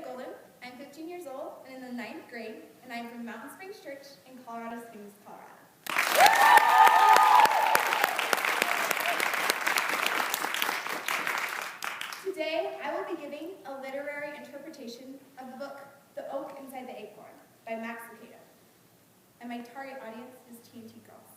Golden. I'm 15 years old and in the 9th grade, and I'm from Mountain Springs Church in Colorado Springs, Colorado. Today, I will be giving a literary interpretation of the book, The Oak Inside the Acorn by Max Lucado. And my target audience is TNT girls.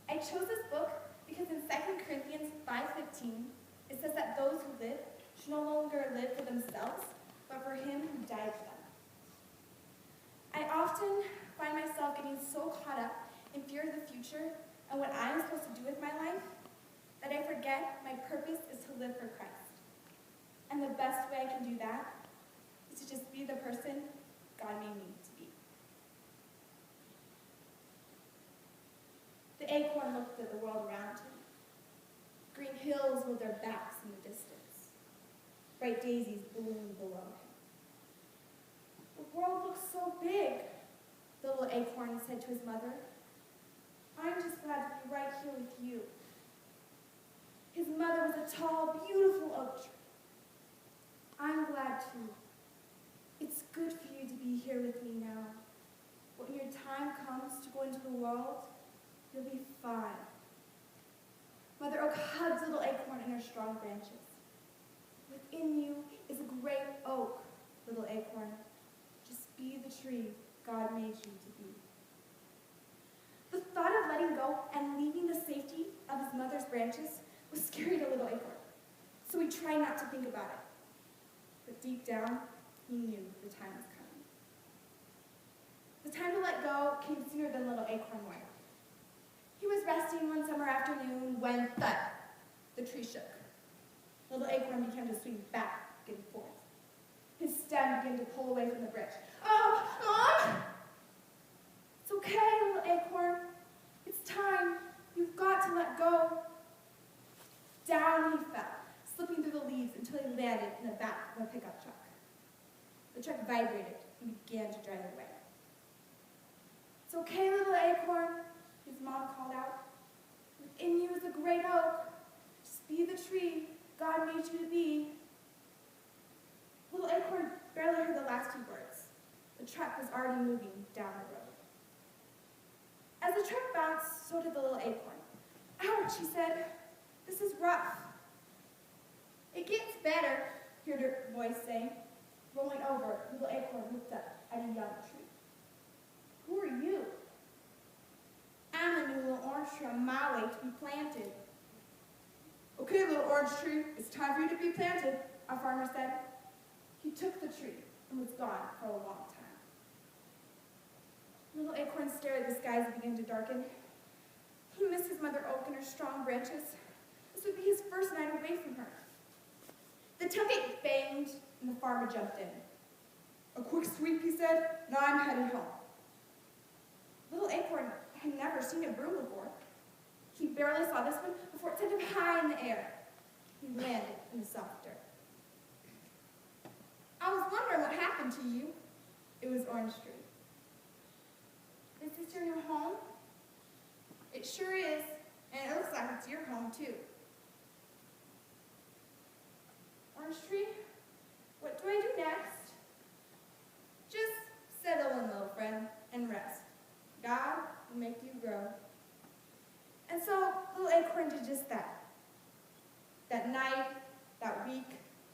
I chose this book because in 2 Corinthians 5:15, it says that those who live should no longer live for themselves, but for him who died for them. I often find myself getting so caught up in fear of the future and what I'm supposed to do with my life that I forget my purpose is to live for Christ. And the best way I can do that is to just be the person God made me to be. The acorn looked at the world around him. Green hills with their backs in the distance. Bright daisies bloomed below him. The world looks so big, the little acorn said to his mother. I'm just glad to be right here with you. His mother was a tall, beautiful oak tree. I'm glad too. It's good for you to be here with me now. When your time comes to go into the world, you'll be fine. Mother Oak hugs little acorn in her strong branches. Within you is a great oak, little acorn. Just be the tree God made you to be. The thought of letting go and leaving the safety of his mother's branches was scary to little acorn, so he tried not to think about it. But deep down, he knew the time was coming. The time to let go came sooner than little acorn wanted. He was resting one summer afternoon when, thud, the tree shook. Little acorn began to swing back and forth. His stem began to pull away from the branch. Oh, Mom! It's okay, little acorn. It's time. You've got to let go. Down he fell, slipping through the leaves until he landed in the back of a pickup truck. The truck vibrated and began to drive away. It's okay, little acorn, his mom called out. Within you is a great oak. Just be the tree God made you to be. Little acorn barely heard the last 2 words. The truck was already moving down the road. As the truck bounced, so did the little acorn. Ouch, he said. This is rough. It gets better, he heard her voice saying. Rolling over, little acorn looked up at a young tree. Who are you? I'm a new little orange tree on my way to be planted. Okay, little orange tree, it's time for you to be planted, our farmer said. He took the tree and was gone for a long time. Little acorn stared at the sky as it began to darken. He missed his mother oak and her strong branches. This would be his first night away from her. The tailgate banged and the farmer jumped in. A quick sweep, he said. Now I'm headed home. Little acorn had never seen a broom before. He barely saw this one before it sent him high in the air. He landed in the soft dirt. I was wondering what happened to you. It was Orange Tree. Is this your new home? It sure is, and it looks like it's your home too. Orange Tree, what do I do next? Just settle in, little friend, and rest. God will make you grow. And so little acorn did just that. That night, that week,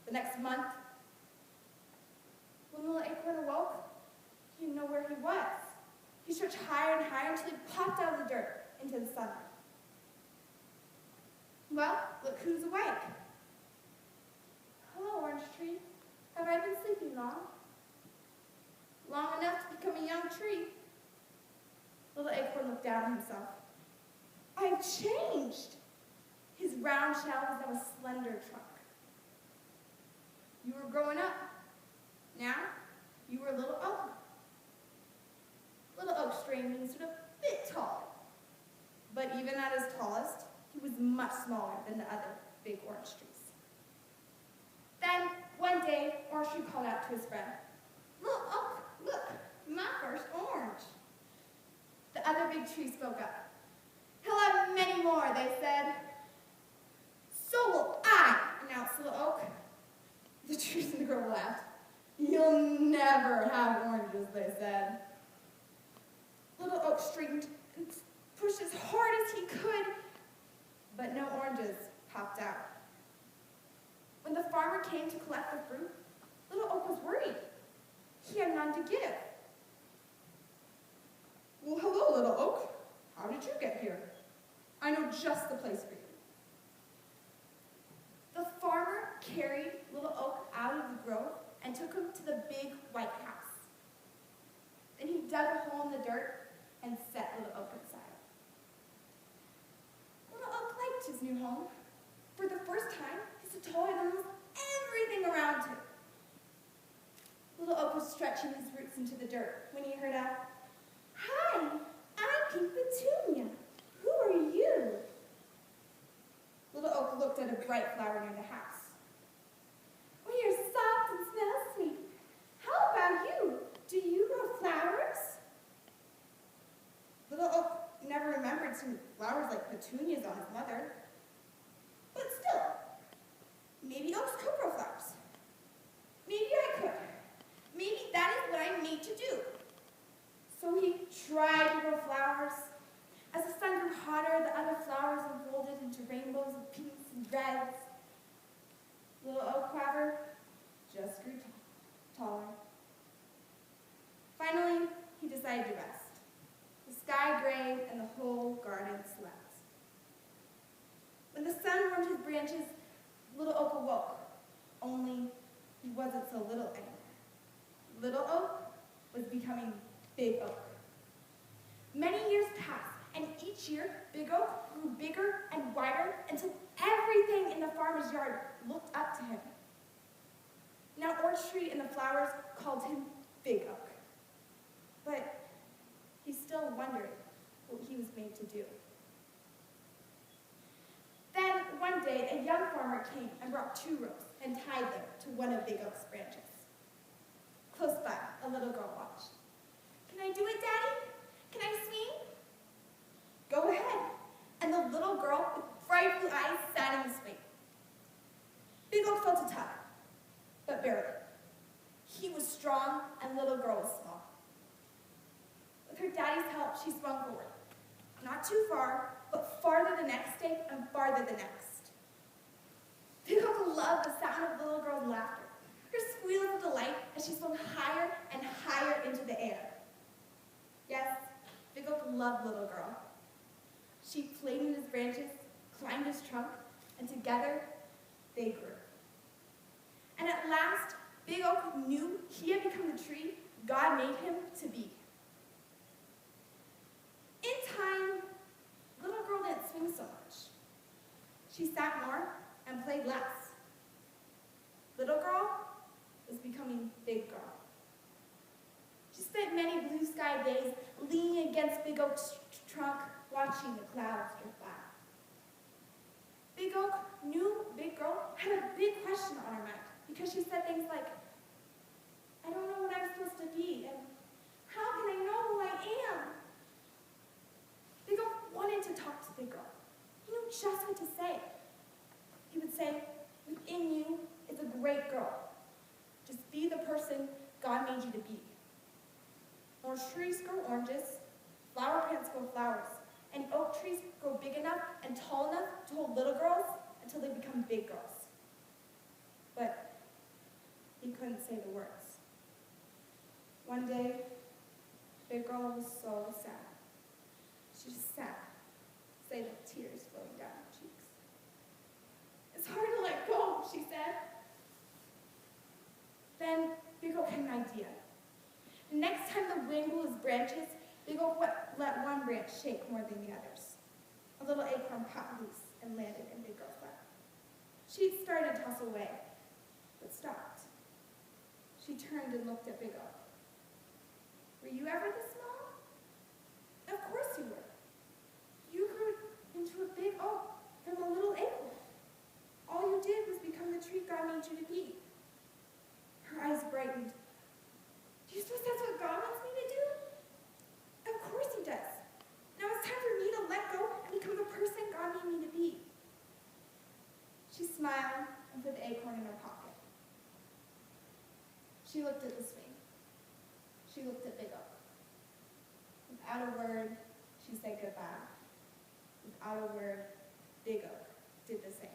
the next month. When little acorn awoke, he didn't know where he was. He stretched higher and higher until he popped out of the dirt into the sunlight. Well, look who's awake. Hello, Orange Tree. Have I been sleeping long? Long enough to become a young tree. Little acorn looked down at himself. I've changed. His round shell was now a slender trunk. You were growing up. Now, you were a little oak. Little oak strain means sort of a bit taller. But even at his tallest, he was much smaller than the other big orange trees. Then, one day, Orange Tree called out to his friend, Little oak, look, my first orange. The other big trees spoke up. He'll have many more, they said. So will I, announced Little Oak. The trees and the girl laughed. "You'll never have oranges," they said. Little Oak straightened and pushed as hard as he could, but no oranges popped out. When the farmer came to collect the fruit, Little Oak was worried. He had none to give. "Well, hello, Little Oak. How did you get here? I know just the place for you." The farmer carried Little Oak out of the grove and took him to the big white house. Then he dug a hole in the dirt and set Little Oak inside. Little Oak liked his new home. For the first time, he saw taller than almost everything around him. Little Oak was stretching his roots into the dirt when he heard a, "Hi, I'm Pink Petunia. Who are you?" Little Oak looked at a bright flower near the house. "We are soft and smell sweet. How about you? Do you grow flowers?" Little Oak never remembered seeing flowers like petunias on his mother. But still, maybe oaks could grow flowers. Maybe I could. Maybe that is what I'm made to do. So he tried to grow flowers. As the sun grew hotter, the other flowers unfolded into rainbows of pinks and reds. Little Oak, however, just grew taller. Finally, he decided to rest. The sky grayed and the whole garden slept. When the sun warmed his branches, Little Oak awoke, only he wasn't so little anymore. Little Oak was becoming Big Oak. Many years passed, and each year, Big Oak grew bigger and wider until everything in the farmer's yard looked up to him. Now Orange Tree and the flowers called him Big Oak. But he still wondered what he was made to do. Then, one day, a young farmer came and brought 2 ropes and tied them to one of Big Oak's branches. Close by, a little girl watched. "Can I do it, Daddy? Can I swing?" "Go ahead." And the little girl with bright blue eyes sat in the swing. Big Oak felt a tug, but barely. He was strong, and little girl was small. With her daddy's help, she swung forward. Not too far, but farther the next day and farther the next. Big Oak loved the sound of the little girl's laughter, her squeals of delight as she swung higher and higher into the air. Yes, Big Oak loved little girl. She played in his branches, climbed his trunk, and together they grew. And at last, Big Oak knew he had become the tree God made him to be. In time, little girl didn't swing so much. She sat more and played less. Little girl was becoming Big Girl. She spent many blue sky days leaning against Big Oak's trunk, watching the clouds drift by. Big Oak knew Big Girl had a big question on her mind because she said things like, "I don't know what I'm supposed to be, and how can I know who I am?" Big Oak wanted to talk to Big Girl. He knew just what to say. He would say, "Within you is a great girl. Just be the person God made you to be. Orange trees grow oranges, flower plants grow flowers, and oak trees grow big enough and tall enough to hold little girls until they become big girls." But he couldn't say the words. One day, Big Girl was so sad. She just sat, say the tears flowing down her cheeks. "It's hard to let go," she said. Then Big Oak had an idea. The next time the wind blew his branches, Big Oak let one branch shake more than the others. A little acorn popped loose and landed in Big Girl's lap. She started to toss away, but stopped. She turned and looked at Big Oak. "Were you ever this small?" "Of course you were. You grew into a big oak from a little acorn. All you did was become the tree God made you to be." Her eyes brightened. "Do you suppose that's what God wants me to do?" "Of course he does. Now it's time for me to let go and become the person God made me to be." She smiled and put the acorn in her pocket. She looked at the swing. She looked at Big Oak. Without a word, she said goodbye. Without a word, Big Oak did the same.